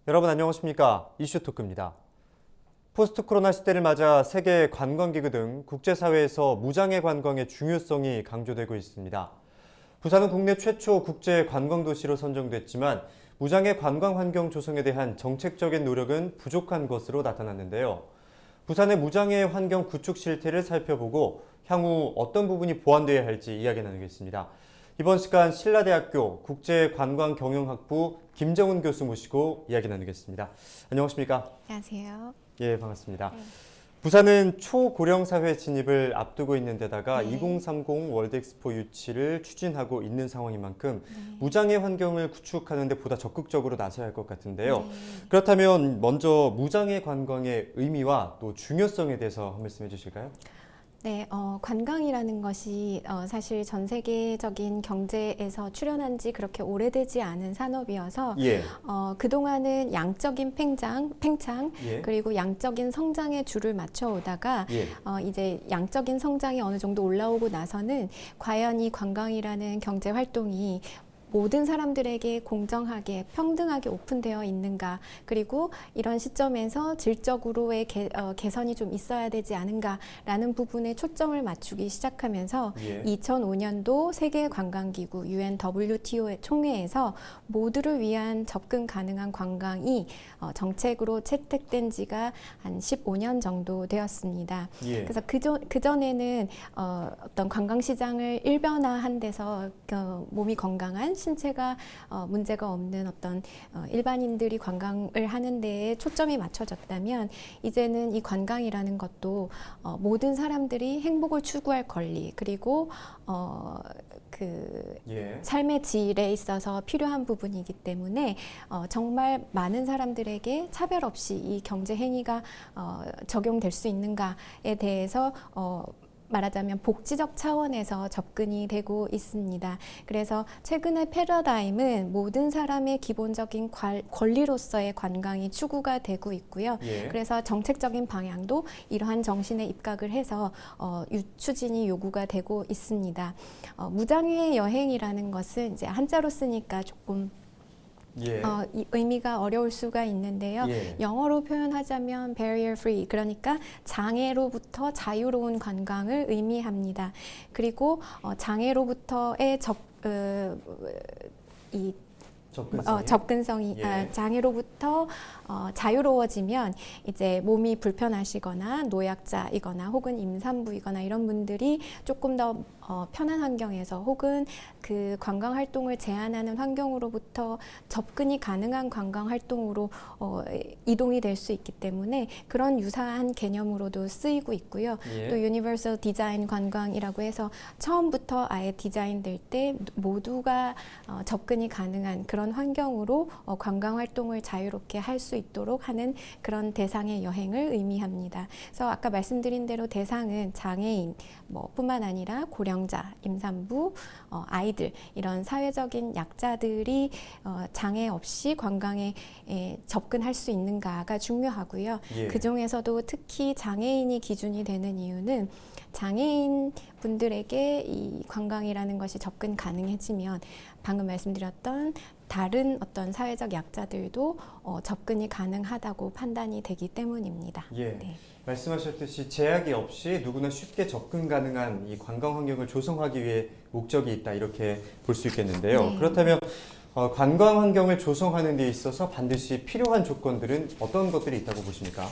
여러분 안녕하십니까? 이슈토크입니다. 포스트 코로나 시대를 맞아 세계 관광기구 등 국제사회에서 무장애 관광의 중요성이 강조되고 있습니다. 부산은 국내 최초 국제 관광도시로 선정됐지만 무장애 관광 환경 조성에 대한 정책적인 노력은 부족한 것으로 나타났는데요. 부산의 무장애 환경 구축 실태를 살펴보고 향후 어떤 부분이 보완돼야 할지 이야기 나누겠습니다. 이번 시간 신라대학교 국제관광경영학부 김정은 교수 모시고 이야기 나누겠습니다. 안녕하십니까? 안녕하세요. 예, 반갑습니다. 네. 부산은 초고령 사회 진입을 앞두고 있는 데다가 네. 2030 월드엑스포 유치를 추진하고 있는 상황인 만큼 네. 무장애 환경을 구축하는 데 보다 적극적으로 나서야 할 것 같은데요. 네. 그렇다면 먼저 무장애 관광의 의미와 또 중요성에 대해서 한 말씀 해주실까요? 네, 관광이라는 것이 사실 전 세계적인 경제에서 출현한 지 그렇게 오래되지 않은 산업이어서 예. 그동안은 양적인 팽창 예. 그리고 양적인 성장의 줄을 맞춰 오다가 예. 이제 양적인 성장이 어느 정도 올라오고 나서는 과연 이 관광이라는 경제 활동이 모든 사람들에게 공정하게 평등하게 오픈되어 있는가, 그리고 이런 시점에서 질적으로의 개선이 좀 있어야 되지 않은가라는 부분에 초점을 맞추기 시작하면서 예. 2005년도 세계관광기구 UNWTO 총회에서 모두를 위한 접근 가능한 관광이 정책으로 채택된 지가 한 15년 정도 되었습니다. 예. 그래서 그전에는 어떤 관광시장을 일변화한 데서 몸이 건강한 신체가 문제가 없는 어떤 일반인들이 관광을 하는 데에 초점이 맞춰졌다면, 이제는 이 관광이라는 것도 모든 사람들이 행복을 추구할 권리, 그리고 예. 삶의 질에 있어서 필요한 부분이기 때문에 정말 많은 사람들에게 차별 없이 이 경제 행위가 적용될 수 있는가에 대해서 말하자면 복지적 차원에서 접근이 되고 있습니다. 그래서 최근의 패러다임은 모든 사람의 기본적인 권리로서의 관광이 추구가 되고 있고요. 예. 그래서 정책적인 방향도 이러한 정신에 입각을 해서 추진이 요구가 되고 있습니다. 무장애 여행이라는 것은 이제 한자로 쓰니까 조금 예. 이 의미가 어려울 수가 있는데요. 예. 영어로 표현하자면 barrier free, 그러니까 장애로부터 자유로운 관광을 의미합니다. 그리고 장애로부터의 접근성이 예. 장애로부터 자유로워지면 이제 몸이 불편하시거나 노약자이거나 혹은 임산부이거나 이런 분들이 조금 더 편한 환경에서 혹은 그 관광 활동을 제한하는 환경으로부터 접근이 가능한 관광 활동으로 이동이 될 수 있기 때문에 그런 유사한 개념으로도 쓰이고 있고요. 예. 또 유니버설 디자인 관광이라고 해서 처음부터 아예 디자인될 때 모두가 접근이 가능한 그런 환경으로 관광 활동을 자유롭게 할 수 있도록 하는 그런 대상의 여행을 의미합니다. 그래서 아까 말씀드린 대로 대상은 장애인 뿐만 아니라 고령자, 임산부, 아이들, 이런 사회적인 약자들이 장애 없이 관광에 접근할 수 있는가가 중요하고요. 예. 그 중에서도 특히 장애인이 기준이 되는 이유는 장애인 분들에게 이 관광이라는 것이 접근 가능해지면 방금 말씀드렸던 다른 어떤 사회적 약자들도 접근이 가능하다고 판단이 되기 때문입니다. 예. 네. 말씀하셨듯이 제약이 없이 누구나 쉽게 접근 가능한 이 관광 환경을 조성하기 위해 목적이 있다, 이렇게 볼 수 있겠는데요. 네. 그렇다면 관광 환경을 조성하는 데 있어서 반드시 필요한 조건들은 어떤 것들이 있다고 보십니까?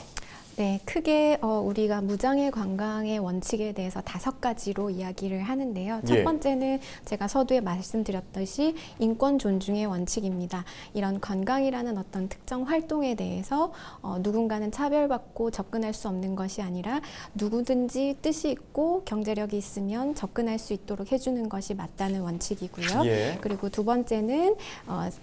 네, 크게 우리가 무장애 관광의 원칙에 대해서 5가지로 이야기를 하는데요. 첫 예. 번째는 제가 서두에 말씀드렸듯이 인권 존중의 원칙입니다. 이런 관광이라는 어떤 특정 활동에 대해서 누군가는 차별받고 접근할 수 없는 것이 아니라 누구든지 뜻이 있고 경제력이 있으면 접근할 수 있도록 해주는 것이 맞다는 원칙이고요. 예. 그리고 두 번째는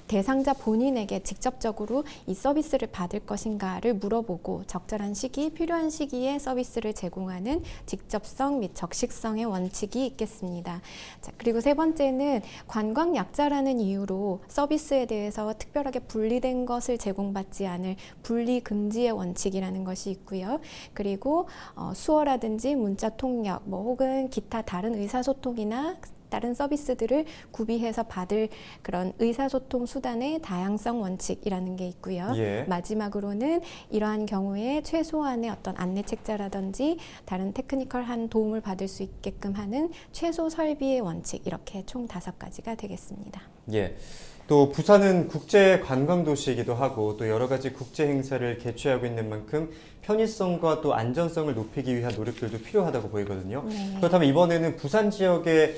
대상자 본인에게 직접적으로 이 서비스를 받을 것인가를 물어보고 적절한 시기, 필요한 시기에 서비스를 제공하는 직접성 및 적식성의 원칙이 있겠습니다. 자, 그리고 세 번째는 관광 약자라는 이유로 서비스에 대해서 특별하게 분리된 것을 제공받지 않을 분리 금지의 원칙이라는 것이 있고요. 그리고 수어라든지 문자 통역, 혹은 기타 다른 의사소통이나 다른 서비스들을 구비해서 받을 그런 의사소통 수단의 다양성 원칙이라는 게 있고요. 예. 마지막으로는 이러한 경우에 최소한의 어떤 안내 책자라든지 다른 테크니컬한 도움을 받을 수 있게끔 하는 최소 설비의 원칙, 이렇게 총 5가지가 되겠습니다. 예. 또 부산은 국제 관광 도시이기도 하고 또 여러 가지 국제 행사를 개최하고 있는 만큼 편의성과 또 안전성을 높이기 위한 노력들도 필요하다고 보이거든요. 네. 그렇다면 이번에는 부산 지역의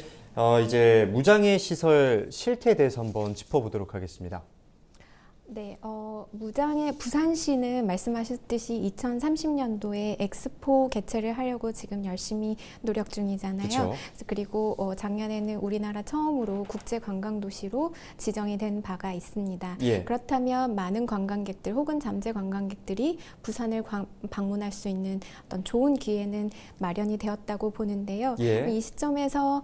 이제 무장애 시설 실태에 대해서 한번 짚어보도록 하겠습니다. 네, 무장애 부산시는 말씀하셨듯이 2030년도에 엑스포 개최를 하려고 지금 열심히 노력 중이잖아요. 그쵸. 그리고 작년에는 우리나라 처음으로 국제 관광 도시로 지정이 된 바가 있습니다. 예. 그렇다면 많은 관광객들 혹은 잠재 관광객들이 부산을 방문할 수 있는 어떤 좋은 기회는 마련이 되었다고 보는데요. 예. 이 시점에서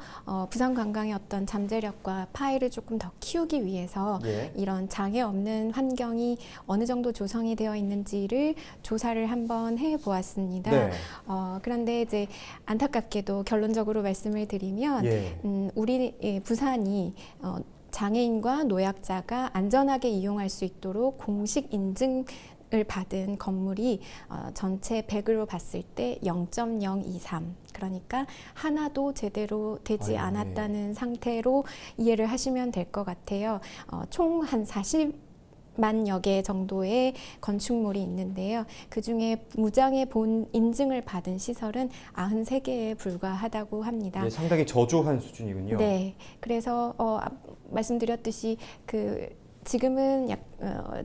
부산 관광의 어떤 잠재력과 파이를 조금 더 키우기 위해서 예. 이런 장애 없는 환경이 어느 정도 조성이 되어 있는지를 조사를 한번 해보았습니다. 네. 그런데 이제 안타깝게도 결론적으로 말씀을 드리면 예. 우리 부산이 장애인과 노약자가 안전하게 이용할 수 있도록 공식 인증을 받은 건물이 전체 100으로 봤을 때 0.023, 그러니까 하나도 제대로 되지 아유, 않았다는 상태로 이해를 하시면 될 것 같아요. 총 한 40만 여 개 정도의 건축물이 있는데요. 그중에 무장애 본 인증을 받은 시설은 93개에 불과하다고 합니다. 예, 상당히 저조한 수준이군요. 네, 그래서 말씀드렸듯이 지금은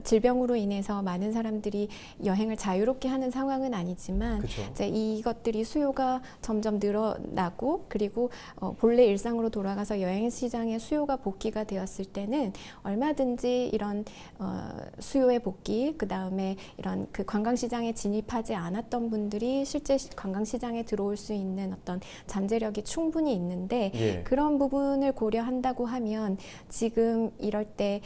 질병으로 인해서 많은 사람들이 여행을 자유롭게 하는 상황은 아니지만 그쵸. 이제 이것들이 수요가 점점 늘어나고 그리고 본래 일상으로 돌아가서 여행 시장의 수요가 복귀가 되었을 때는 얼마든지 이런 수요의 복귀, 그 다음에 이런 그 관광 시장에 진입하지 않았던 분들이 실제 관광 시장에 들어올 수 있는 어떤 잠재력이 충분히 있는데 예. 그런 부분을 고려한다고 하면 지금 이럴 때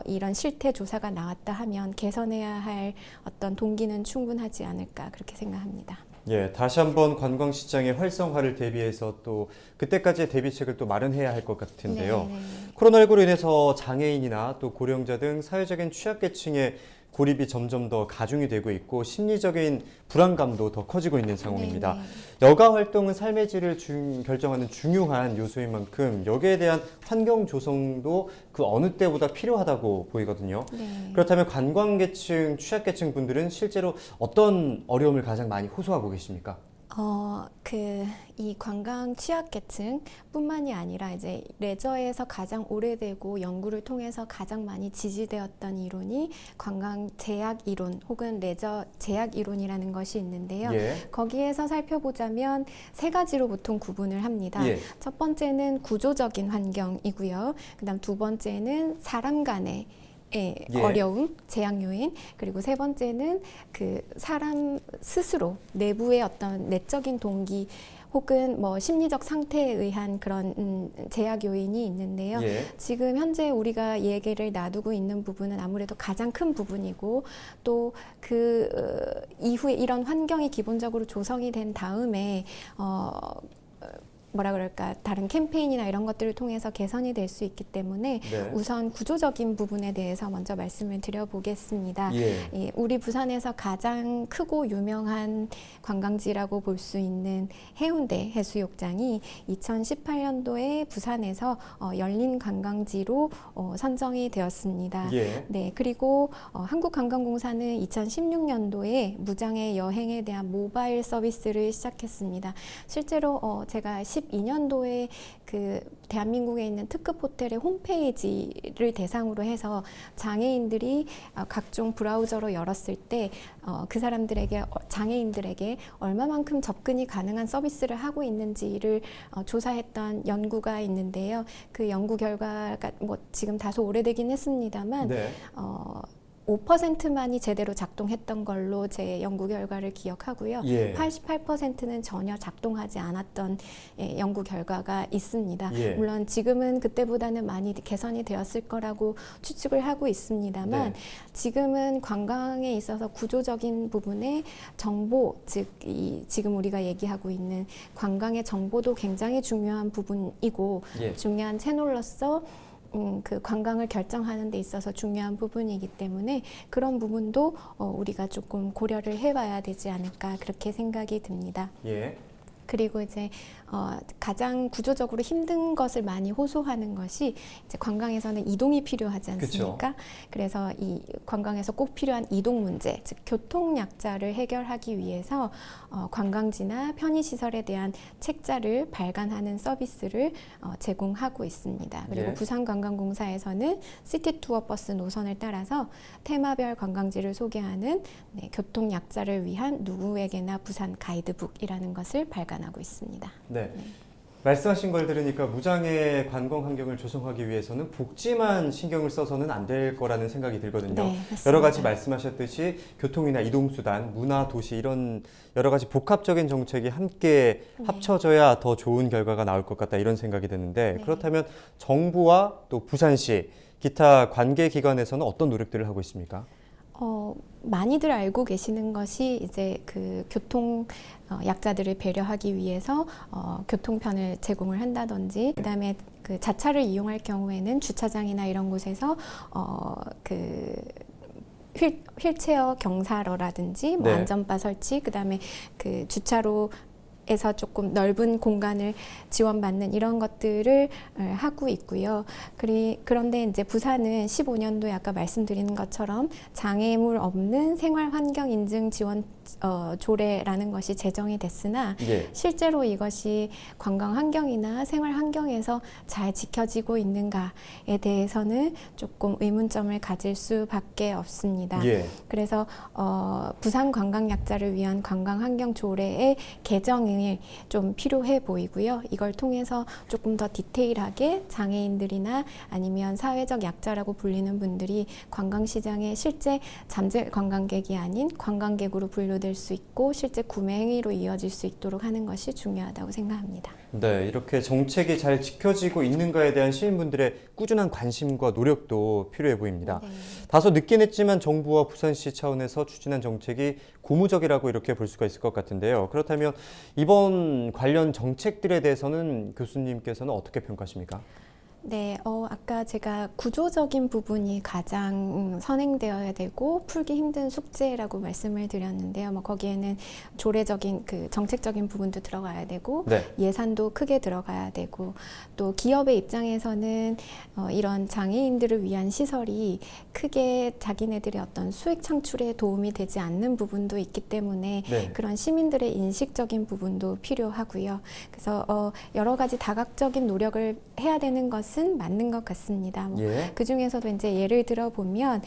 이런 실태 조사가 나왔다 하면 개선해야 할 어떤 동기는 충분하지 않을까 그렇게 생각합니다. 예, 다시 한번 관광 시장의 활성화를 대비해서 또 그때까지의 대비책을 또 마련해야 할 것 같은데요. 네. 코로나19로 인해서 장애인이나 또 고령자 등 사회적인 취약계층의 고립이 점점 더 가중이 되고 있고 심리적인 불안감도 더 커지고 있는 상황입니다. 네네. 여가 활동은 삶의 질을 결정하는 중요한 요소인 만큼 여기에 대한 환경 조성도 그 어느 때보다 필요하다고 보이거든요. 네. 그렇다면 관광계층, 취약계층 분들은 실제로 어떤 어려움을 가장 많이 호소하고 계십니까? 이 관광 취약계층뿐만이 아니라 이제 레저에서 가장 오래되고 연구를 통해서 가장 많이 지지되었던 이론이 관광 제약 이론 혹은 레저 제약 이론이라는 것이 있는데요. 예. 거기에서 살펴보자면 3가지로 보통 구분을 합니다. 예. 첫 번째는 구조적인 환경이고요. 그다음 2번째는 사람 간의 예. 어려움, 제약 요인, 그리고 3번째는 그 사람 스스로 내부의 어떤 내적인 동기 혹은 뭐 심리적 상태에 의한 그런 제약 요인이 있는데요. 예. 지금 현재 우리가 얘기를 나누고 있는 부분은 아무래도 가장 큰 부분이고 또 이후에 이런 환경이 기본적으로 조성이 된 다음에 뭐라 그럴까 다른 캠페인이나 이런 것들을 통해서 개선이 될 수 있기 때문에 네. 우선 구조적인 부분에 대해서 먼저 말씀을 드려보겠습니다. 예. 우리 부산에서 가장 크고 유명한 관광지라고 볼 수 있는 해운대 해수욕장이 2018년도에 부산에서 열린 관광지로 선정이 되었습니다. 예. 네, 그리고 한국관광공사는 2016년도에 무장애 여행에 대한 모바일 서비스를 시작했습니다. 실제로 제가 12년도에 그 대한민국에 있는 특급 호텔의 홈페이지를 대상으로 해서 장애인들이 각종 브라우저로 열었을 때 그 사람들에게 장애인들에게 얼마만큼 접근이 가능한 서비스를 하고 있는지를 조사했던 연구가 있는데요. 그 연구 결과가 뭐 지금 다소 오래되긴 했습니다만 네. 5%만이 제대로 작동했던 걸로 제 연구 결과를 기억하고요. 예. 88%는 전혀 작동하지 않았던 연구 결과가 있습니다. 예. 물론 지금은 그때보다는 많이 개선이 되었을 거라고 추측을 하고 있습니다만 네. 지금은 관광에 있어서 구조적인 부분에 정보, 즉 지금 우리가 얘기하고 있는 관광의 정보도 굉장히 중요한 부분이고 예. 중요한 채널로서 그 관광을 결정하는 데 있어서 중요한 부분이기 때문에 그런 부분도 우리가 조금 고려를 해봐야 되지 않을까 그렇게 생각이 듭니다. 예. 그리고 이제 가장 구조적으로 힘든 것을 많이 호소하는 것이 이제 관광에서는 이동이 필요하지 않습니까? 그쵸. 그래서 이 관광에서 꼭 필요한 이동 문제, 즉 교통 약자를 해결하기 위해서 관광지나 편의시설에 대한 책자를 발간하는 서비스를 제공하고 있습니다. 그리고 예. 부산관광공사에서는 시티투어 버스 노선을 따라서 테마별 관광지를 소개하는 교통 약자를 위한 누구에게나 부산 가이드북이라는 것을 발간하고 있습니다. 네. 말씀하신 걸 들으니까 무장애 관광 환경을 조성하기 위해서는 복지만 신경을 써서는 안 될 거라는 생각이 들거든요. 네, 맞습니다. 여러 가지 말씀하셨듯이 교통이나 이동수단, 문화, 도시 이런 여러 가지 복합적인 정책이 함께 합쳐져야 더 좋은 결과가 나올 것 같다 이런 생각이 드는데 네. 그렇다면 정부와 또 부산시, 기타 관계기관에서는 어떤 노력들을 하고 있습니까? 많이들 알고 계시는 것이 이제 그 교통 약자들을 배려하기 위해서 교통편을 제공을 한다든지 그다음에 그 자차를 이용할 경우에는 주차장이나 이런 곳에서 그 휠체어 경사로라든지 뭐 네. 안전바 설치 그다음에 그 주차로 에서 조금 넓은 공간을 지원받는 이런 것들을 하고 있고요. 그런데 이제 부산은 15년도에 아까 말씀드린 것처럼 장애물 없는 생활환경인증 지원 조례라는 것이 제정이 됐으나 예. 실제로 이것이 관광 환경이나 생활 환경에서 잘 지켜지고 있는가에 대해서는 조금 의문점을 가질 수밖에 없습니다. 예. 그래서 부산 관광 약자를 위한 관광 환경 조례의 개정이 좀 필요해 보이고요. 이걸 통해서 조금 더 디테일하게 장애인들이나 아니면 사회적 약자라고 불리는 분들이 관광시장에 실제 잠재 관광객이 아닌 관광객으로 분류될 수 있고 실제 구매 행위로 이어질 수 있도록 하는 것이 중요하다고 생각합니다. 네, 이렇게 정책이 잘 지켜지고 있는가에 대한 시민분들의 꾸준한 관심과 노력도 필요해 보입니다. 네. 다소 늦긴 했지만 정부와 부산시 차원에서 추진한 정책이 고무적이라고 이렇게 볼 수가 있을 것 같은데요. 그렇다면 이번 관련 정책들에 대해서는 교수님께서는 어떻게 평가하십니까? 네, 아까 제가 구조적인 부분이 가장 선행되어야 되고 풀기 힘든 숙제라고 말씀을 드렸는데요. 뭐 거기에는 조례적인 그 정책적인 부분도 들어가야 되고 네. 예산도 크게 들어가야 되고 또 기업의 입장에서는 이런 장애인들을 위한 시설이 크게 자기네들의 어떤 수익 창출에 도움이 되지 않는 부분도 있기 때문에 네. 그런 시민들의 인식적인 부분도 필요하고요. 그래서 여러 가지 다각적인 노력을 해야 되는 것은 맞는 것 같습니다. 예. 그 중에서도 이제 예를 들어 보면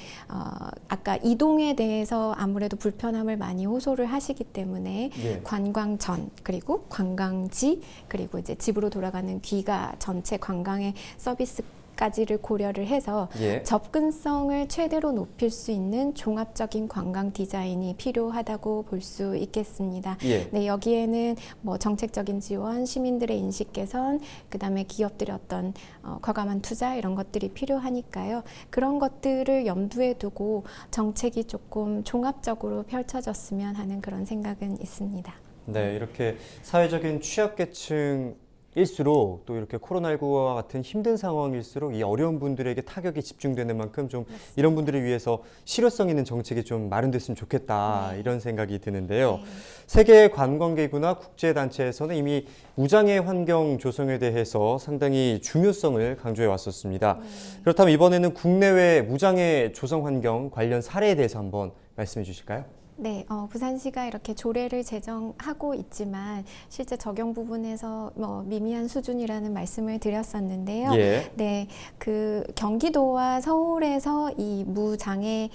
아까 이동에 대해서 아무래도 불편함을 많이 호소를 하시기 때문에 예. 관광 전 그리고 관광지 그리고 이제 집으로 돌아가는 귀가 전체 관광의 서비스 까지를 고려를 해서 예. 접근성을 최대로 높일 수 있는 종합적인 관광 디자인이 필요하다고 볼 수 있겠습니다. 예. 네, 여기에는 뭐 정책적인 지원, 시민들의 인식 개선, 그다음에 기업들의 어떤 과감한 투자 이런 것들이 필요하니까요. 그런 것들을 염두에 두고 정책이 조금 종합적으로 펼쳐졌으면 하는 그런 생각은 있습니다. 네, 이렇게 사회적인 취약계층 일수록 또 이렇게 코로나19와 같은 힘든 상황일수록 이 어려운 분들에게 타격이 집중되는 만큼 좀 이런 분들을 위해서 실효성 있는 정책이 좀 마련됐으면 좋겠다 네. 이런 생각이 드는데요. 네. 세계 관광기구나 국제단체에서는 이미 무장애 환경 조성에 대해서 상당히 중요성을 강조해 왔었습니다. 그렇다면 이번에는 국내외 무장애 조성 환경 관련 사례에 대해서 한번 말씀해 주실까요? 네, 부산시가 이렇게 조례를 제정하고 있지만 실제 적용 부분에서 뭐 미미한 수준이라는 말씀을 드렸었는데요. 예. 네, 그 경기도와 서울에서 이 무장애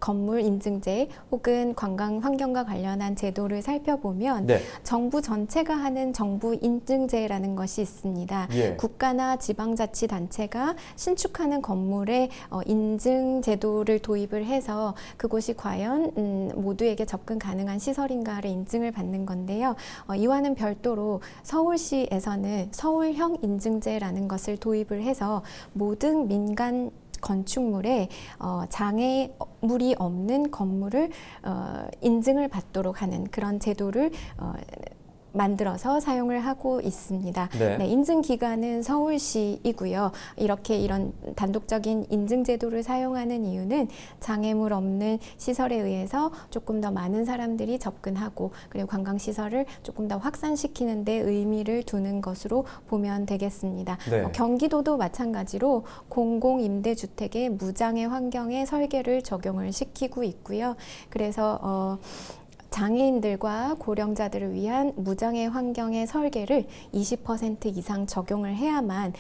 건물 인증제 혹은 관광 환경과 관련한 제도를 살펴보면 네. 정부 전체가 하는 정부 인증제라는 것이 있습니다. 예. 국가나 지방자치단체가 신축하는 건물에 인증 제도를 도입을 해서 그곳이 과연 모두에게 접근 가능한 시설인가를 인증을 받는 건데요. 이와는 별도로 서울시에서는 서울형 인증제라는 것을 도입을 해서 모든 민간 건축물에 장애물이 없는 건물을 인증을 받도록 하는 그런 제도를 만들어서 사용을 하고 있습니다. 네. 네, 인증 기관은 서울시이고요. 이런 단독적인 인증 제도를 사용하는 이유는 장애물 없는 시설에 의해서 조금 더 많은 사람들이 접근하고 그리고 관광 시설을 조금 더 확산시키는 데 의미를 두는 것으로 보면 되겠습니다. 네. 경기도도 마찬가지로 공공임대주택의 무장애 환경의 설계를 적용을 시키고 있고요. 그래서 장애인들과 고령자들을 위한 무장애 환경의 설계를 20% 이상 적용을 해야만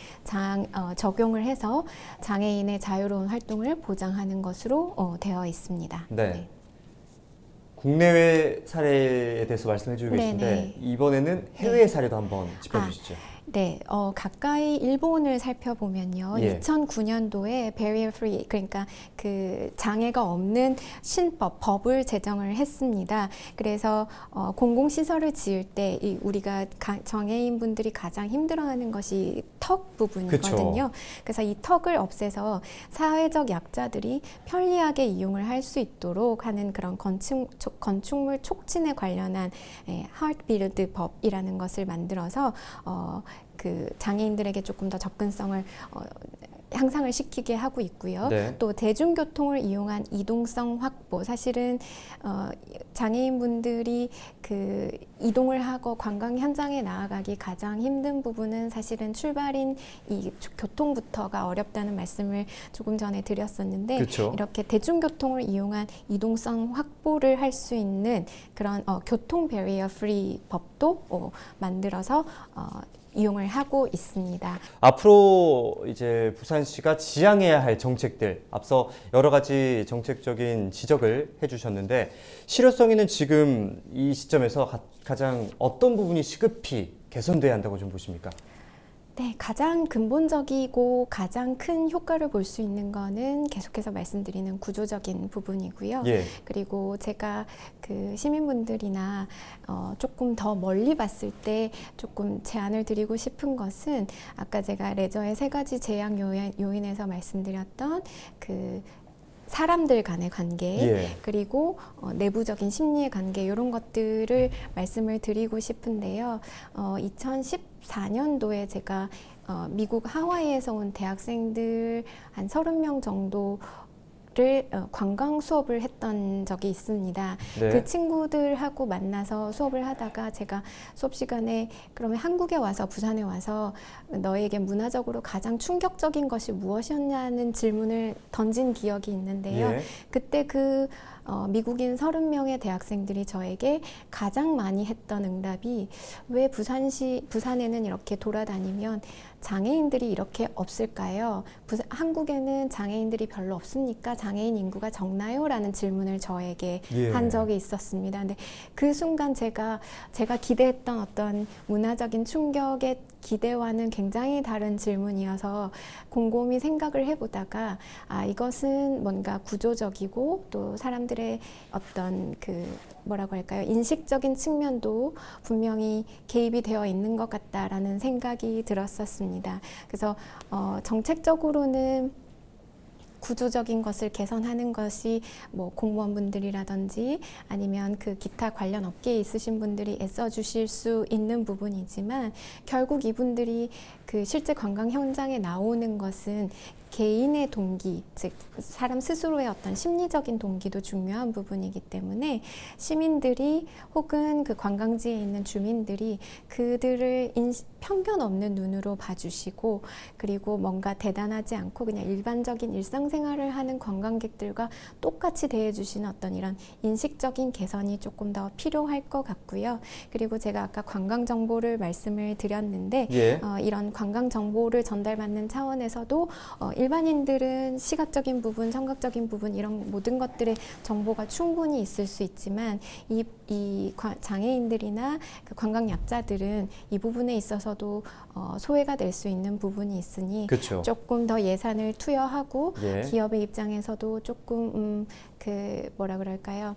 적용을 해서 장애인의 자유로운 활동을 보장하는 것으로 되어 있습니다. 네. 국내외 사례에 대해서 말씀해 주고 계신데 네네. 이번에는 해외 사례도 한번 짚어주시죠. 네, 가까이 일본을 살펴보면요. 예. 2009년도에 barrier free, 그러니까 그 장애가 없는 법을 제정을 했습니다. 그래서 공공시설을 지을 때 우리가 장애인분들이 가장 힘들어하는 것이 턱 부분이거든요. 그쵸. 그래서 이 턱을 없애서 사회적 약자들이 편리하게 이용을 할 수 있도록 하는 그런 건축물 촉진에 관련한 하트빌드 법이라는 것을 만들어서 그 장애인들에게 조금 더 접근성을 향상을 시키게 하고 있고요. 네. 또 대중교통을 이용한 이동성 확보. 사실은 장애인분들이 그 이동을 하고 관광 현장에 나아가기 가장 힘든 부분은 사실은 출발인 이 교통부터가 어렵다는 말씀을 조금 전에 드렸었는데 그쵸. 이렇게 대중교통을 이용한 이동성 확보를 할 수 있는 그런 교통 베리어 프리 법도 만들어서 이용을 하고 있습니다. 앞으로 이제 부산시가 지향해야 할 정책들, 앞서 여러 가지 정책적인 지적을 해주셨는데 실효성 있는 지금 이 시점에서 가장 어떤 부분이 시급히 개선돼야 한다고 좀 보십니까? 네, 가장 근본적이고 가장 큰 효과를 볼 수 있는 거는 계속해서 말씀드리는 구조적인 부분이고요. 예. 그리고 제가 그 시민분들이나 조금 더 멀리 봤을 때 조금 제안을 드리고 싶은 것은 아까 제가 레저의 3가지 제약 요인에서 말씀드렸던 그 사람들 간의 관계, 예. 그리고 내부적인 심리의 관계 이런 것들을 말씀을 드리고 싶은데요. 2014년도에 제가 미국 하와이에서 온 대학생들 한 30명 정도 관광 수업을 했던 적이 있습니다. 네. 그 친구들하고 만나서 수업을 하다가 제가 수업 시간에 그러면 한국에 와서 부산에 와서 너에게 문화적으로 가장 충격적인 것이 무엇이었냐는 질문을 던진 기억이 있는데요. 예. 그때 미국인 30명의 대학생들이 저에게 가장 많이 했던 응답이 왜 부산에는 이렇게 돌아다니면 장애인들이 이렇게 없을까요? 한국에는 장애인들이 별로 없습니까? 장애인 인구가 적나요? 라는 질문을 저에게 예. 한 적이 있었습니다. 근데 그 순간 제가 기대했던 어떤 문화적인 충격의 기대와는 굉장히 다른 질문이어서 곰곰이 생각을 해보다가 이것은 뭔가 구조적이고 또 사람들의 어떤 뭐라고 할까요? 인식적인 측면도 분명히 개입이 되어 있는 것 같다라는 생각이 들었었습니다. 그래서 정책적으로는 구조적인 것을 개선하는 것이 뭐 공무원분들이라든지 아니면 그 기타 관련 업계에 있으신 분들이 애써 주실 수 있는 부분이지만 결국 이분들이 그 실제 관광 현장에 나오는 것은 개인의 동기, 즉 사람 스스로의 어떤 심리적인 동기도 중요한 부분이기 때문에 시민들이 혹은 그 관광지에 있는 주민들이 그들을 편견 없는 눈으로 봐주시고 그리고 뭔가 대단하지 않고 그냥 일반적인 일상생활을 하는 관광객들과 똑같이 대해주시는 어떤 이런 인식적인 개선이 조금 더 필요할 것 같고요. 그리고 제가 아까 관광 정보를 말씀을 드렸는데 예. 이런 관광 정보를 전달받는 차원에서도 일반인들은 시각적인 부분, 청각적인 부분 이런 모든 것들의 정보가 충분히 있을 수 있지만 장애인들이나 그 관광약자들은 이 부분에 있어서도 소외가 될 수 있는 부분이 있으니 그렇죠. 조금 더 예산을 투여하고 예. 기업의 입장에서도 조금 그 뭐라 그럴까요?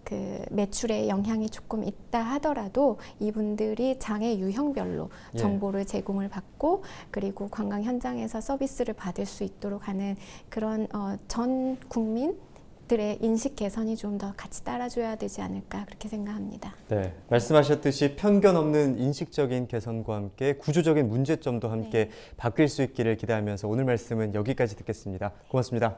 그 매출에 영향이 조금 있다 하더라도 이분들이 장애 유형별로 예. 정보를 제공을 받고 그리고 관광 현장에서 서비스를 받을 수 있도록 하는 그런 전 국민들의 인식 개선이 좀 더 같이 따라줘야 되지 않을까 그렇게 생각합니다. 네, 말씀하셨듯이 편견 없는 인식적인 개선과 함께 구조적인 문제점도 함께 바뀔 수 있기를 기대하면서 오늘 말씀은 여기까지 듣겠습니다. 고맙습니다.